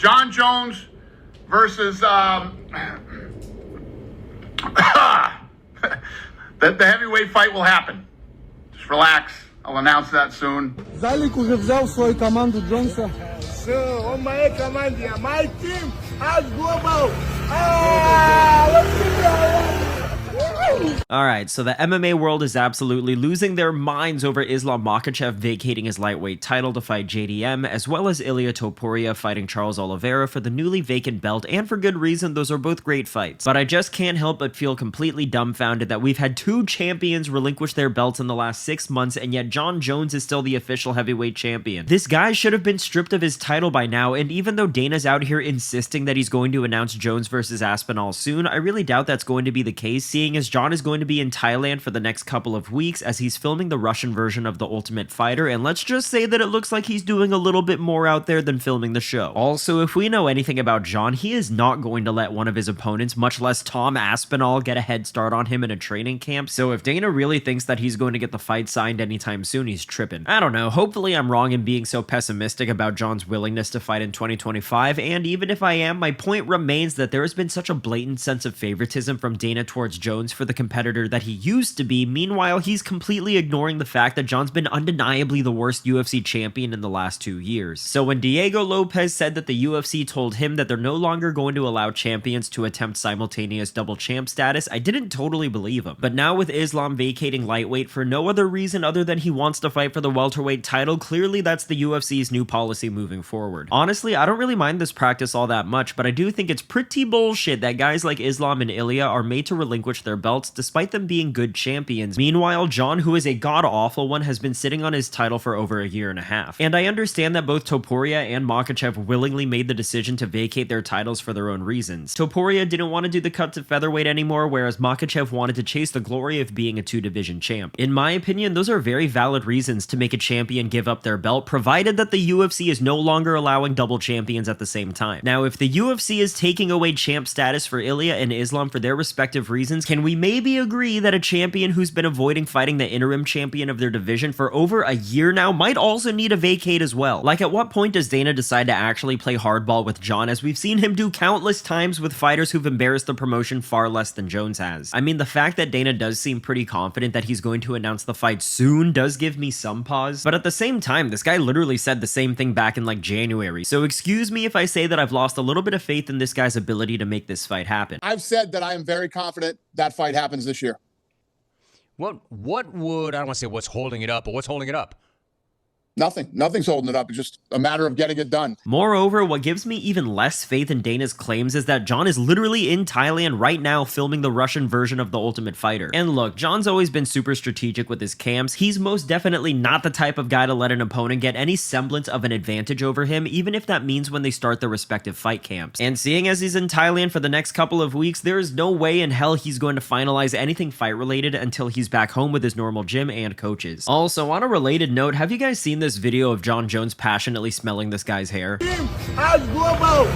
Jon Jones versus the heavyweight fight will happen. Just relax. I'll announce that soon. Залик уже взял свою команду Джонса. Все, он в моей команде. My team has global. Alright, so the MMA world is absolutely losing their minds over Islam Makhachev vacating his lightweight title to fight JDM, as well as Ilia Topuria fighting Charles Oliveira for the newly vacant belt, and for good reason. Those are both great fights. But I just can't help but feel completely dumbfounded that we've had two champions relinquish their belts in the last 6 months, and yet Jon Jones is still the official heavyweight champion. This guy should have been stripped of his title by now, and even though Dana's out here insisting that he's going to announce Jones versus Aspinall soon, I really doubt that's going to be the case, seeing as Jon is going to be in Thailand for the next couple of weeks as he's filming the Russian version of The Ultimate Fighter, and let's just say that it looks like he's doing a little bit more out there than filming the show. Also, if we know anything about Jon, he is not going to let one of his opponents, much less Tom Aspinall, get a head start on him in a training camp, so if Dana really thinks that he's going to get the fight signed anytime soon, he's tripping. I don't know, hopefully I'm wrong in being so pessimistic about Jon's willingness to fight in 2025, and even if I am, my point remains that there has been such a blatant sense of favoritism from Dana towards Jones for the competitor that he used to be. Meanwhile, he's completely ignoring the fact that Jon's been undeniably the worst UFC champion in the last 2 years. So when Diego Lopez said that the UFC told him that they're no longer going to allow champions to attempt simultaneous double champ status, I didn't totally believe him. But now with Islam vacating lightweight for no other reason other than he wants to fight for the welterweight title, clearly that's the UFC's new policy moving forward. Honestly, I don't really mind this practice all that much, but I do think it's pretty bullshit that guys like Islam and Ilia are made to relinquish their belts despite them being good champions. Meanwhile, Jon, who is a god-awful one, has been sitting on his title for over a year and a half. And I understand that both Topuria and Makhachev willingly made the decision to vacate their titles for their own reasons. Topuria didn't want to do the cut to featherweight anymore, whereas Makhachev wanted to chase the glory of being a 2-division champ. In my opinion, those are very valid reasons to make a champion give up their belt, provided that the UFC is no longer allowing double champions at the same time. Now, if the UFC is taking away champ status for Ilia and Islam for their respective reasons, can we maybe agree that a champion who's been avoiding fighting the interim champion of their division for over a year now might also need a vacate as well? Like, at what point does Dana decide to actually play hardball with Jon, as we've seen him do countless times with fighters who've embarrassed the promotion far less than Jones has? I mean, the fact that Dana does seem pretty confident that he's going to announce the fight soon does give me some pause, but at the same time, this guy literally said the same thing back in like January, so excuse me if I say that I've lost a little bit of faith in this guy's ability to make this fight happen. I've said that I am very confident that fight happens this year. What would, I don't want to say what's holding it up, but what's holding it up? Nothing's holding it up. It's just a matter of getting it done. Moreover, what gives me even less faith in Dana's claims is that Jon is literally in Thailand right now filming the Russian version of The Ultimate Fighter. And look, Jon's always been super strategic with his camps. He's most definitely not the type of guy to let an opponent get any semblance of an advantage over him, even if that means when they start their respective fight camps. And seeing as he's in Thailand for the next couple of weeks, there is no way in hell he's going to finalize anything fight related until he's back home with his normal gym and coaches. Also, on a related note, have you guys seen this video of Jon Jones passionately smelling this guy's hair? Team has global.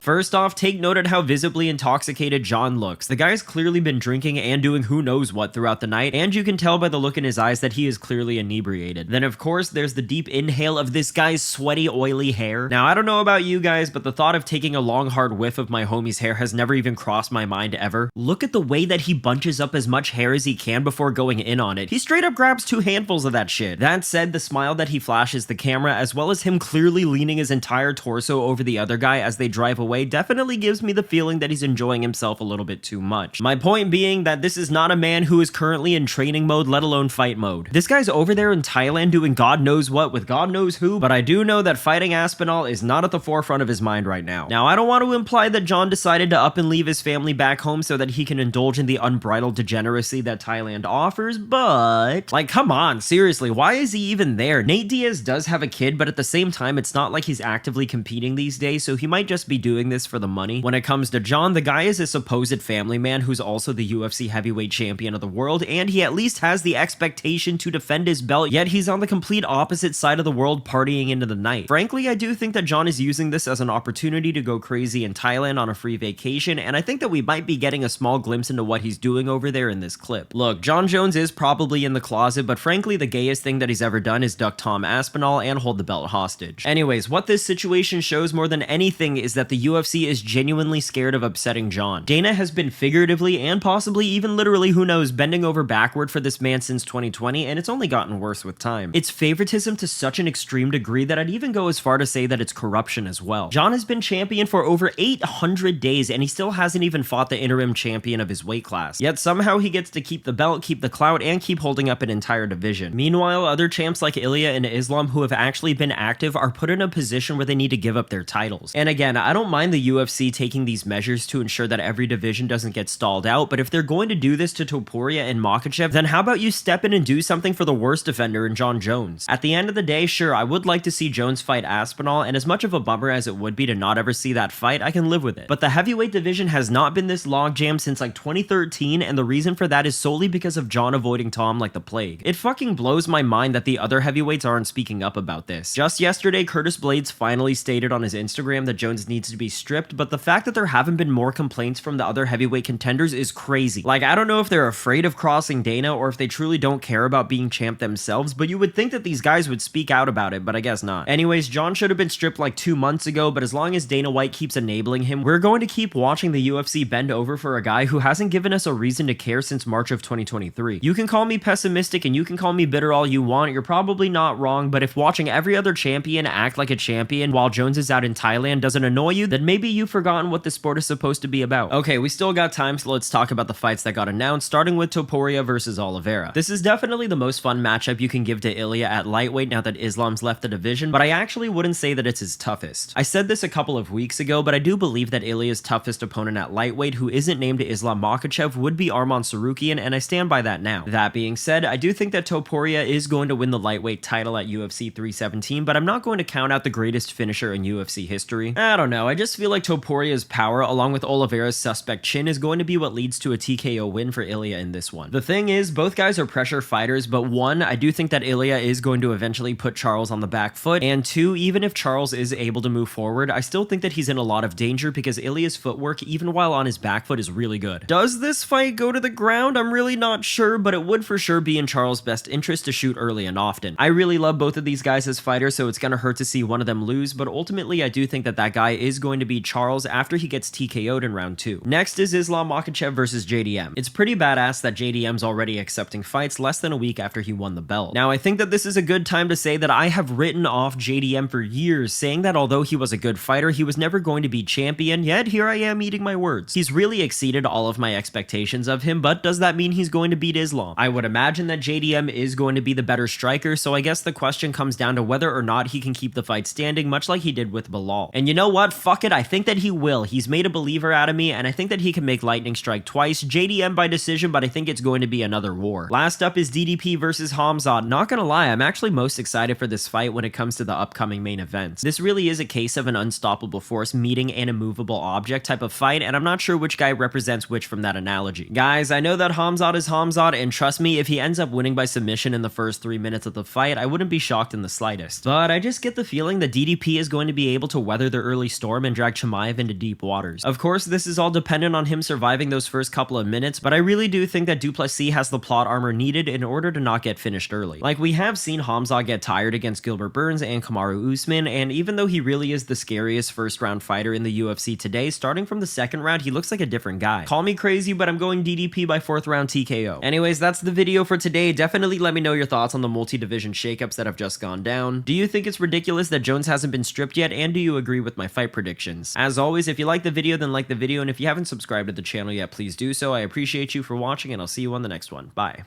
First off, take note at how visibly intoxicated Jon looks. The guy's clearly been drinking and doing who knows what throughout the night, and you can tell by the look in his eyes that he is clearly inebriated. Then of course, there's the deep inhale of this guy's sweaty, oily hair. Now, I don't know about you guys, but the thought of taking a long, hard whiff of my homie's hair has never even crossed my mind ever. Look at the way that he bunches up as much hair as he can before going in on it. He straight up grabs 2 handfuls of that shit. That said, the smile that he flashes the camera, as well as him clearly leaning his entire torso over the other guy as they drive away, definitely gives me the feeling that he's enjoying himself a little bit too much. My point being that this is not a man who is currently in training mode, let alone fight mode. This guy's over there in Thailand doing God knows what with God knows who, but I do know that fighting Aspinall is not at the forefront of his mind right now. Now, I don't want to imply that Jon decided to up and leave his family back home so that he can indulge in the unbridled degeneracy that Thailand offers, but like, come on, seriously, why is he even there? Nate Diaz does have a kid, but at the same time, it's not like he's actively competing these days, so he might just be doing this for the money. When it comes to Jon, the guy is a supposed family man who's also the UFC heavyweight champion of the world, and he at least has the expectation to defend his belt, yet he's on the complete opposite side of the world partying into the night. Frankly, I do think that Jon is using this as an opportunity to go crazy in Thailand on a free vacation, and I think that we might be getting a small glimpse into what he's doing over there in this clip. Look, Jon Jones is probably in the closet, but frankly, the gayest thing that he's ever done is duck Tom Aspinall and hold the belt hostage. Anyways, what this situation shows more than anything is that the UFC is genuinely scared of upsetting Jon. Dana has been figuratively and possibly even literally, who knows, bending over backward for this man since 2020, and it's only gotten worse with time. It's favoritism to such an extreme degree that I'd even go as far to say that it's corruption as well. Jon has been champion for over 800 days, and he still hasn't even fought the interim champion of his weight class. Yet somehow he gets to keep the belt, keep the clout, and keep holding up an entire division. Meanwhile, other champs like Ilia and Islam who have actually been active are put in a position where they need to give up their titles. And again, I don't mind the UFC taking these measures to ensure that every division doesn't get stalled out, but if they're going to do this to Topuria and Makhachev, then how about you step in and do something for the worst defender in Jon Jones? At the end of the day, sure, I would like to see Jones fight Aspinall, and as much of a bummer as it would be to not ever see that fight, I can live with it. But the heavyweight division has not been this logjam since like 2013, and the reason for that is solely because of Jon avoiding Tom like the plague. It fucking blows my mind that the other heavyweights aren't speaking up about this. Just yesterday, Curtis Blades finally stated on his Instagram that Jones needs to be stripped, but the fact that there haven't been more complaints from the other heavyweight contenders is crazy. Like, I don't know if they're afraid of crossing Dana or if they truly don't care about being champ themselves, but you would think that these guys would speak out about it, but I guess not. Anyways, Jon should have been stripped like 2 months ago, but as long as Dana White keeps enabling him, we're going to keep watching the UFC bend over for a guy who hasn't given us a reason to care since March of 2023. You can call me pessimistic and you can call me bitter all you want, you're probably not wrong, but if watching every other champion act like a champion while Jones is out in Thailand doesn't annoy you, then maybe you've forgotten what this sport is supposed to be about. Okay, we still got time, so let's talk about the fights that got announced, starting with Topuria versus Oliveira. This is definitely the most fun matchup you can give to Ilia at lightweight now that Islam's left the division, but I actually wouldn't say that it's his toughest. I said this a couple of weeks ago, but I do believe that Ilia's toughest opponent at lightweight, who isn't named Islam Makhachev, would be Arman Sarukian, and I stand by that now. That being said, I do think that Topuria is going to win the lightweight title at UFC 317, but I'm not going to count out the greatest finisher in UFC history. I don't know, I just feel like Topuria's power, along with Oliveira's suspect chin, is going to be what leads to a TKO win for Ilia in this one. The thing is, both guys are pressure fighters, but one, I do think that Ilia is going to eventually put Charles on the back foot, and two, even if Charles is able to move forward, I still think that he's in a lot of danger because Ilia's footwork, even while on his back foot, is really good. Does this fight go to the ground? I'm really not sure, but it would for sure be in Charles' best interest to shoot early and often. I really love both of these guys as fighters, so it's gonna hurt to see one of them lose, but ultimately I do think that that guy is going to be Charles after he gets TKO'd in round 2. Next is Islam Makhachev versus JDM. It's pretty badass that JDM's already accepting fights less than a week after he won the belt. Now, I think that this is a good time to say that I have written off JDM for years, saying that although he was a good fighter, he was never going to be champion, yet here I am eating my words. He's really exceeded all of my expectations of him, but does that mean he's going to beat Islam? I would imagine that JDM is going to be the better striker, so I guess the question comes down to whether or not he can keep the fight standing, much like he did with Bilal. And you know what? Fuck it, I think that he will. He's made a believer out of me, and I think that he can make lightning strike twice. JDM by decision, but I think it's going to be another war. Last up is DDP versus Hamzat. Not gonna lie, I'm actually most excited for this fight when it comes to the upcoming main events. This really is a case of an unstoppable force meeting an immovable object type of fight, and I'm not sure which guy represents which from that analogy. Guys, I know that Hamzat is Hamzat, and trust me, if he ends up winning by submission in the first 3 minutes of the fight, I wouldn't be shocked in the slightest. But I just get the feeling that DDP is going to be able to weather the early storm and drag Chimaev into deep waters. Of course, this is all dependent on him surviving those first couple of minutes, but I really do think that Duplessis has the plot armor needed in order to not get finished early. Like, we have seen Hamzat get tired against Gilbert Burns and Kamaru Usman, and even though he really is the scariest first round fighter in the UFC today, starting from the second round, he looks like a different guy. Call me crazy, but I'm going DDP by 4th round TKO. Anyways, that's the video for today. Definitely let me know your thoughts on the multi-division shakeups that have just gone down. Do you think it's ridiculous that Jones hasn't been stripped yet, and do you agree with my fight predictions? As always, if you like the video, then like the video, and if you haven't subscribed to the channel yet, please do so. I appreciate you for watching, and I'll see you on the next one. Bye.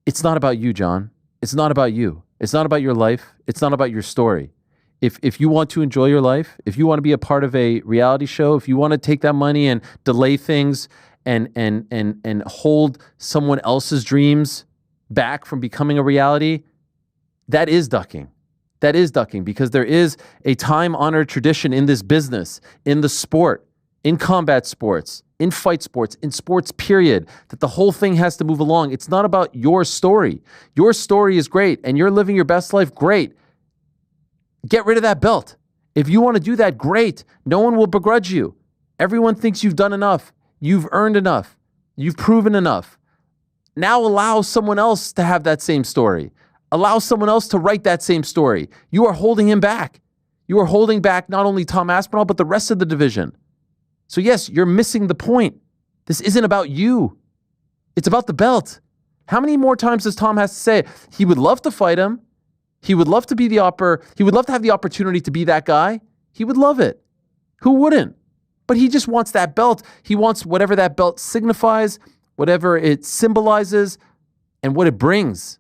It's not about you, Jon. It's not about you. It's not about your life. It's not about your story. If you want to enjoy your life, if you want to be a part of a reality show, if you want to take that money and delay things and hold someone else's dreams back from becoming a reality, that is ducking. that is ducking, because there is a time-honored tradition in this business, in the sport, in combat sports, in fight sports, in sports period, that the whole thing has to move along. It's not about your story. Your story is great and you're living your best life, great. Get rid of that belt. If you want to do that, great. No one will begrudge you. Everyone thinks you've done enough. You've earned enough. You've proven enough. Now allow someone else to have that same story. Allow someone else to write that same story. You are holding him back. You are holding back not only Tom Aspinall, but the rest of the division. So yes, you're missing the point. This isn't about you. It's about the belt. How many more times does Tom have to say he would love to fight him? He would love to be he would love to have the opportunity to be that guy. He would love it. Who wouldn't? But he just wants that belt. He wants whatever that belt signifies, whatever it symbolizes, and what it brings.